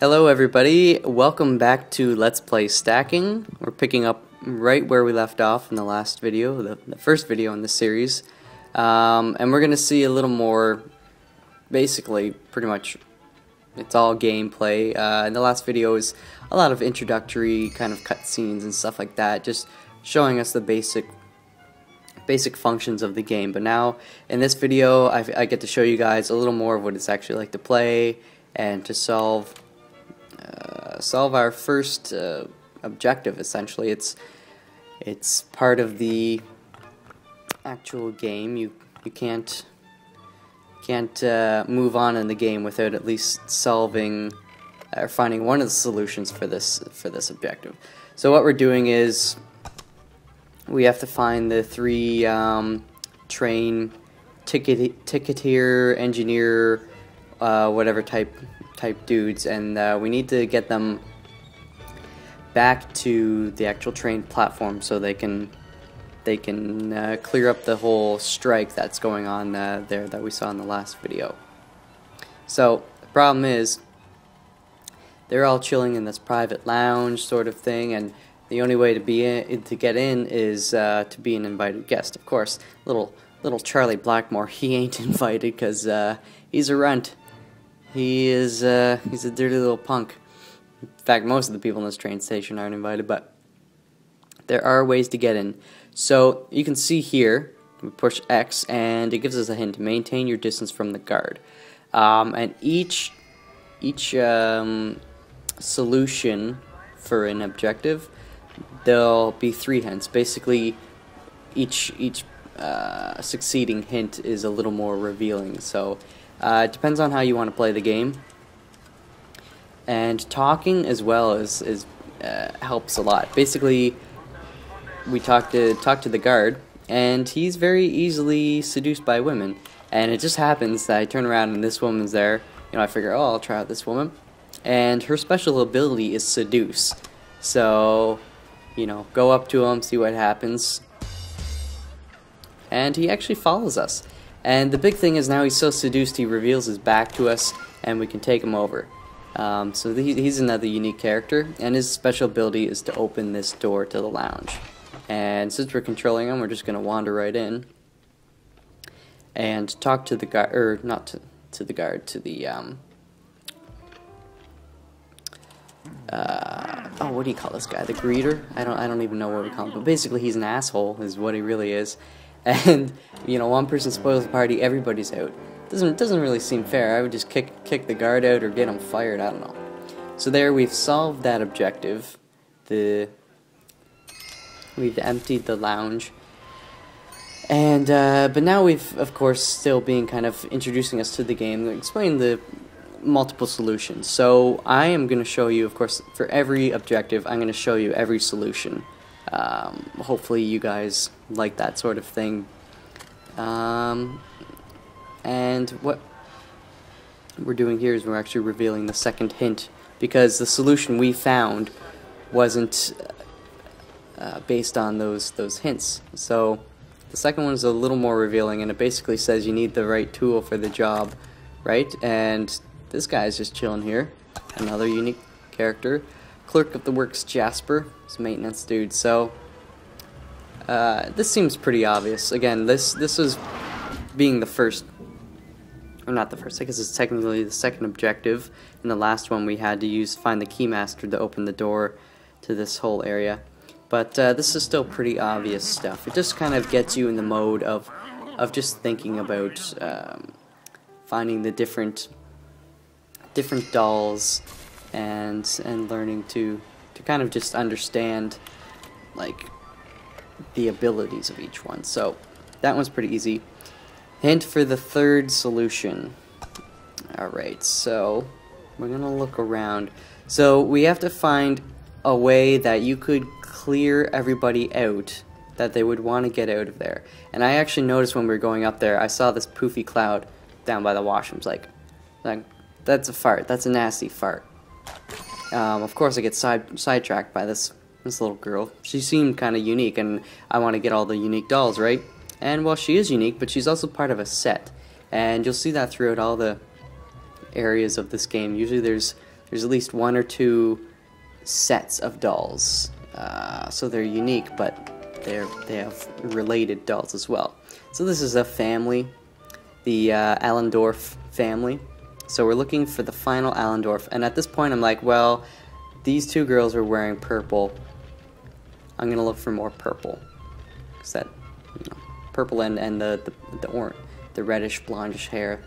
Hello everybody, welcome back to Let's Play Stacking. We're picking up right where we left off in the last video, the first video in the series. And we're going to see a little more, basically, pretty much, it's all gameplay. In the last video is a lot of introductory kind of cutscenes and stuff like that, just showing us the basic functions of the game. But now, in this video, I get to show you guys a little more of what it's actually like to play and to solve our first objective. Essentially, it's part of the actual game. You can't move on in the game without at least solving or finding one of the solutions for this objective. So what we're doing is we have to find the three train ticketeer, engineer, whatever type dudes, and we need to get them back to the actual train platform so they can clear up the whole strike that's going on there that we saw in the last video. So the problem is they're all chilling in this private lounge sort of thing, and the only way to get in is to be an invited guest. Of course, little Charlie Blackmore, he ain't invited because he's a runt. He's a dirty little punk. In fact, most of the people in this train station aren't invited, but there are ways to get in. So you can see here, we push X, and it gives us a hint: maintain your distance from the guard. And each solution for an objective, there'll be 3 hints. Basically, each succeeding hint is a little more revealing. So it depends on how you want to play the game. And talking as well is helps a lot. Basically, we talk to the guard, and he's very easily seduced by women. And it just happens that I turn around and this woman's there. You know, I figure, oh, I'll try out this woman. And her special ability is seduce. So, you know, go up to him, see what happens. And he actually follows us. And the big thing is now he's so seduced he reveals his back to us, and we can take him over. So he's another unique character, and his special ability is to open this door to the lounge. And since we're controlling him, we're just going to wander right in and talk to the guard, or not to the guard, to the oh, what do you call this guy? The greeter? I don't even know what we call him, but basically he's an asshole is what he really is. And you know, one person spoils the party, everybody's out. Doesn't really seem fair. I would just kick the guard out or get him fired. I don't know. So there, we've solved that objective. We've emptied the lounge, and but now we've, of course, still being kind of introducing us to the game, explain the multiple solutions. So I am going to show you, of course, for every objective, I'm going to show you every solution. Hopefully you guys like that sort of thing. And what we're doing here is we're actually revealing the second hint, because the solution we found wasn't based on those hints. So the second one is a little more revealing, and it basically says you need the right tool for the job, right? And this guy's just chilling here. Another unique character. Clerk of the Works Jasper, this maintenance dude. So this seems pretty obvious. Again, this is being the first, or not the first, I guess it's technically the second objective. In the last one we had to find the keymaster to open the door to this whole area. But this is still pretty obvious stuff. It just kind of gets you in the mode of just thinking about finding the different dolls and learning to kind of just understand like the abilities of each one. So that one's pretty easy. Hint for the third solution. Alright, so we're gonna look around. So we have to find a way that you could clear everybody out, that they would want to get out of there. And I actually noticed when we were going up there, I saw this poofy cloud down by the washrooms. Like that's a fart. That's a nasty fart. Of course I get sidetracked by this little girl. She seemed kind of unique, and I want to get all the unique dolls, right? And well, she is unique, but she's also part of a set. And you'll see that throughout all the areas of this game. Usually there's there's at least 1 or 2 sets of dolls. So they're unique, but they have related dolls as well. So this is a family, the Allendorf family. So we're looking for the final Allendorf, and at this point I'm like, well, these 2 girls are wearing purple. I'm gonna look for more purple, cause that, you know, purple and the reddish blondish hair.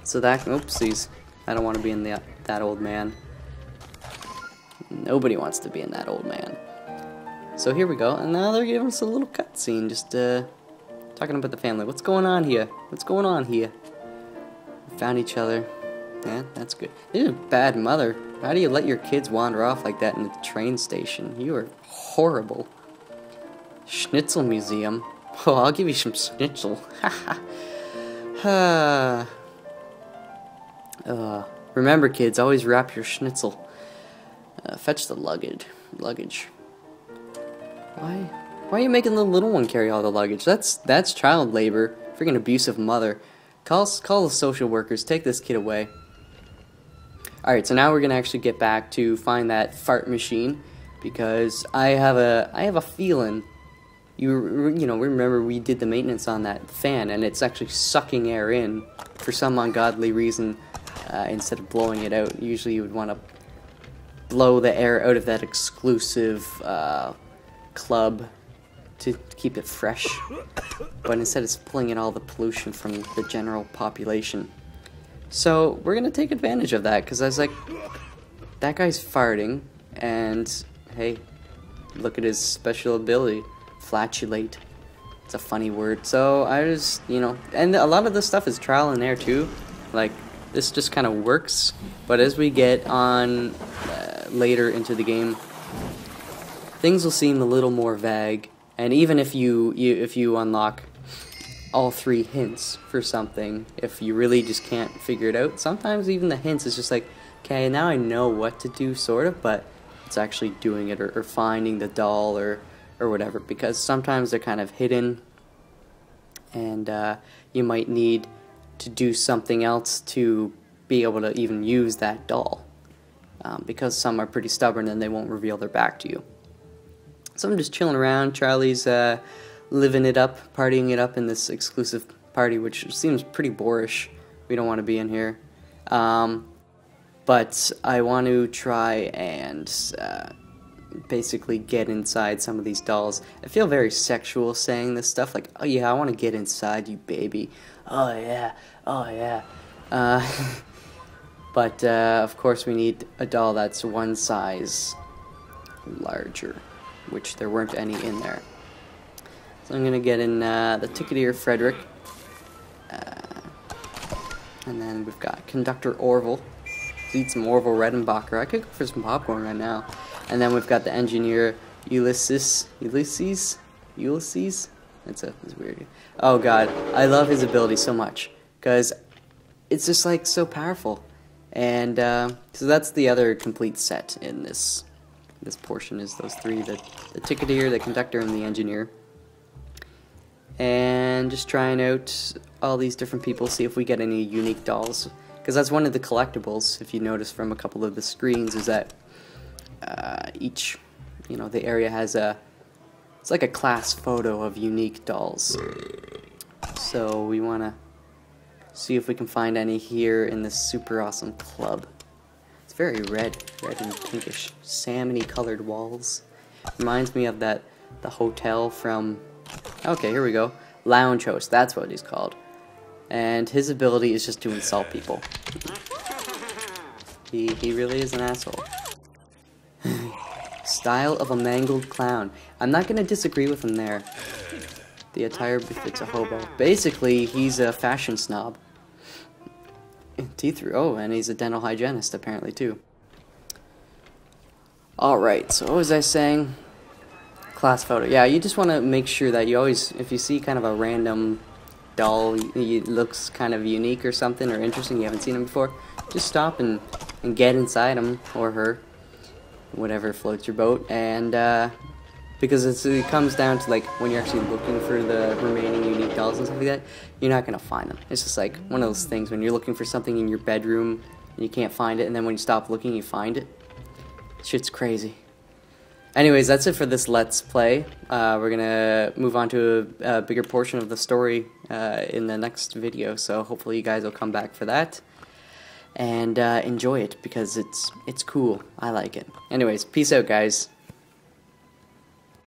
So that, oopsies, I don't want to be in that old man. Nobody wants to be in that old man. So here we go, and now they're giving us a little cutscene, just talking about the family. What's going on here? What's going on here? We found each other. Yeah, that's good. You're a bad mother. How do you let your kids wander off like that in the train station? You are horrible. Schnitzel museum. Oh, I'll give you some schnitzel. Remember, kids, always wrap your schnitzel. Fetch the luggage. Why are you making the little one carry all the luggage? That's child labor. Freaking abusive mother. Call the social workers. Take this kid away. Alright, so now we're gonna actually get back to find that fart machine, because I have a feeling. You know, remember we did the maintenance on that fan, and it's actually sucking air in for some ungodly reason instead of blowing it out. Usually you would want to blow the air out of that exclusive club to keep it fresh, but instead it's pulling in all the pollution from the general population. So we're gonna take advantage of that, because I was like, that guy's farting, and hey, look at his special ability, flatulate. It's a funny word. So I just, you know, and a lot of this stuff is trial and error too. Like, this just kind of works, but as we get on later into the game, things will seem a little more vague. And even if you unlock all 3 hints for something, if you really just can't figure it out, sometimes even the hints is just like, okay, now I know what to do, sort of, but it's actually doing it, or finding the doll, or whatever, because sometimes they're kind of hidden, and you might need to do something else to be able to even use that doll, because some are pretty stubborn and they won't reveal their back to you. So I'm just chilling around. Charlie's living it up, partying it up in this exclusive party, which seems pretty boorish. We don't want to be in here. But I want to try and basically get inside some of these dolls. I feel very sexual saying this stuff, like, oh yeah, I want to get inside you, baby. Oh yeah, oh yeah. But of course we need a doll that's 1 size larger, which there weren't any in there. So I'm going to get in the Ticketeer Frederick. And then we've got Conductor Orville. Let's eat some Orville Redenbacher. I could go for some popcorn right now. And then we've got the Engineer Ulysses. That's weird. Oh god, I love his ability so much, because it's just like so powerful. And so that's the other complete set in this portion, is those 3, the Ticketeer, the Conductor, and the Engineer. And just trying out all these different people, see if we get any unique dolls, because that's one of the collectibles, if you notice from a couple of the screens, is that each, you know, the area has it's like a class photo of unique dolls. So we want to see if we can find any here in this super awesome club. It's very red and pinkish, salmony colored walls. Reminds me of the hotel from, okay, here we go, Lounge Host, that's what he's called. And his ability is just to insult people. He really is an asshole. Style of a mangled clown. I'm not going to disagree with him there. The attire befits a hobo. Basically, he's a fashion snob. Oh, and he's a dental hygienist, apparently, too. Alright, so what was I saying? Class photo. Yeah, you just want to make sure that you always, if you see kind of a random doll, it looks kind of unique or something, or interesting, you haven't seen him before, just stop and get inside him, or her, whatever floats your boat, and because it comes down to, like, when you're actually looking for the remaining unique dolls and stuff like that, you're not going to find them. It's just like one of those things when you're looking for something in your bedroom and you can't find it, and then when you stop looking, you find it. Shit's crazy. Anyways, that's it for this Let's Play. We're gonna move on to a bigger portion of the story in the next video, so hopefully you guys will come back for that and enjoy it, because it's cool. I like it. Anyways, peace out, guys.